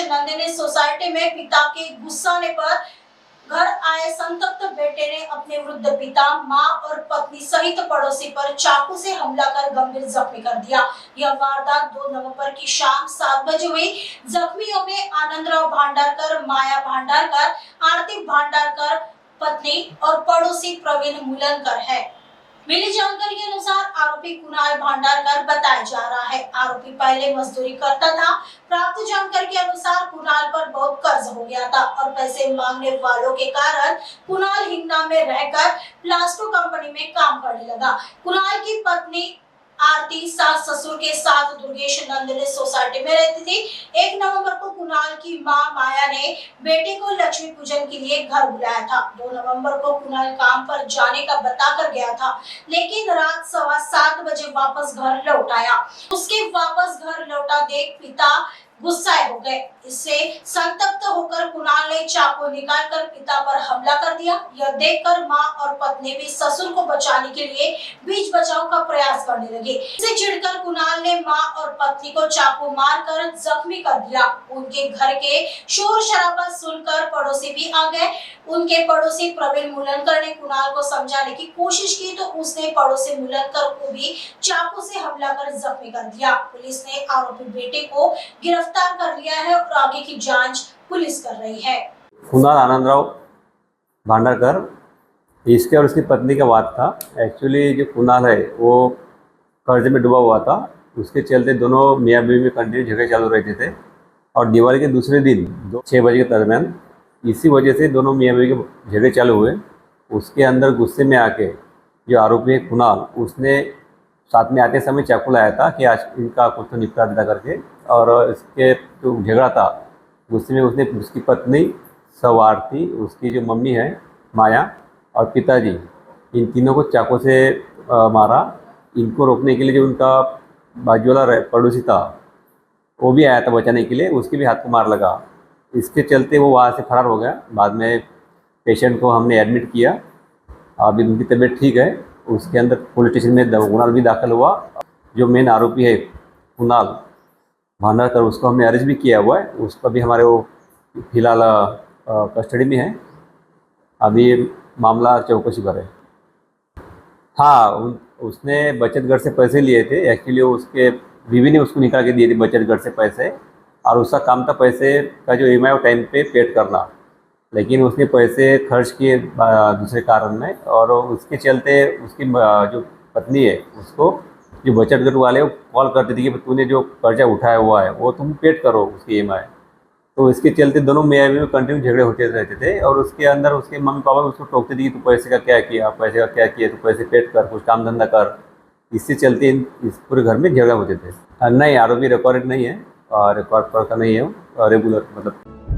Nandini society में पिता के गुस्साने पर घर आए संतप्त बेटे ने अपने वृद्ध पिता, मां और पत्नी सहित पड़ोसी पर चाकू से हमला कर गंभीर जख्मी कर दिया। यह वारदात 2 नवंबर की शाम 7 बजे हुई। जख्मियों में आनंदराव भांडारकर, माया भांडारकर, आरती भांडारकर पत्नी और पड़ोसी प्रवीण मुलनकर है। मिली जानकारी के अनुसार आरोपी कुणाल भांडारकर बताया जा रहा है। आरोपी पहले मजदूरी करता था। प्राप्त जानकारी के अनुसार कुणाल पर बहुत कर्ज हो गया था और पैसे मांगने वालों के कारण कुणाल हिंगना में रहकर प्लास्टो कंपनी में काम करने लगा। कुणाल की पत्नी आरती सास ससुर के साथ दुर्गेश नंदिनी सोसाइटी में रहती थी। 1 नवंबर को कुणाल की मां माया ने बेटे को लक्ष्मी पूजन के लिए घर बुलाया था। 2 नवंबर को कुणाल काम पर जाने का बताकर गया था, लेकिन रात 7:15 बजे वापस घर लौट आया। उसके वापस घर लौटा देख पिता गुस्साए हो गए। इससे संतप्त होकर कुणाल ने चाकू निकालकर पिता पर हमला कर दिया। यह देखकर मां और पत्नी भी ससुर को बचाने के लिए बीच बचाव का प्रयास करने लगे। इससे चिढ़कर कुणाल ने मां और पत्नी को चाकू मारकर जख्मी कर दिया। उनके घर के शोर शराबा सुनकर पड़ोसी भी आ गए। उनके पड़ोसी प्रवीण मुलनकर ने कुणाल को समझाने की कोशिश की तो उसने पड़ोसी मुलनकर को भी चाकू से हमला कर जख्मी कर दिया। पुलिस ने आरोपी बेटे को गिरफ्तार कर लिया है और आगे की जांच पुलिस कर रही है। कुणाल आनंदराव भांडारकर, इसके और उसकी पत्नी का वाद था। एक्चुअली जो कुणाल है वो कर्ज में डूबा हुआ था। उसके चलते दोनों मियाँ बीवी में कंटिन्यू झगड़े चालू रहते थे और दिवाली के दूसरे दिन 6 बजे के दरमियान इसी वजह से दोनों मियाँ बीवी के झगड़े चालू हुए। उसके अंदर गुस्से में आके जो आरोपी है कुणाल, उसने साथ में आते समय चाकू लाया था कि आज इनका कुछ तो निपटा देता करके, और इसके जो झगड़ा था गुस्से में उसने उसकी पत्नी आरती, उसकी जो मम्मी है माया और पिताजी, इन तीनों को चाकू से मारा। इनको रोकने के लिए जो उनका बाजू वाला पड़ोसी था वो भी आया था बचाने के लिए, उसके भी हाथ को मार लगा। इसके चलते वो वहाँ से फरार हो गया। बाद में पेशेंट को हमने एडमिट किया, अभी उनकी तबीयत ठीक है। उसके अंदर पुलिस स्टेशन में कुणाल भी दाखिल हुआ। जो मेन आरोपी है कुणाल भांडारकर, उसको हमने अरेस्ट भी किया हुआ है। उसका भी हमारे वो फिलहाल कस्टडी में है। अभी मामला चौकसी पर है। हाँ, उसने बचत घर से पैसे लिए थे। एक्चुअली उसके बीवी ने उसको निकाल के दिए थे बचत घर से पैसे, और उसका काम था पैसे का जो EMI टाइम पे पेड करना। लेकिन उसने पैसे खर्च किए दूसरे कारण में, और उसके चलते उसकी जो पत्नी है उसको जो बचत घर वाले वो कॉल करते थे कि तूने जो कर्जा उठाया हुआ है वो तुम पेड करो उसकी EMI। तो इसके चलते दोनों मियाँ बीवी में कंटिन्यू झगड़े होते रहते थे, और उसके अंदर उसके मम्मी पापा उसको टोकते थे कि तू पैसे का क्या किया, पैसे का क्या किया, तू पैसे पेड कर, कुछ काम धंधा कर। इससे चलते इस पूरे घर में झगड़ा होते थे। नहीं, आरोपी रिकॉर्ड नहीं है, रिकॉर्ड पर का नहीं है, रेगुलर मतलब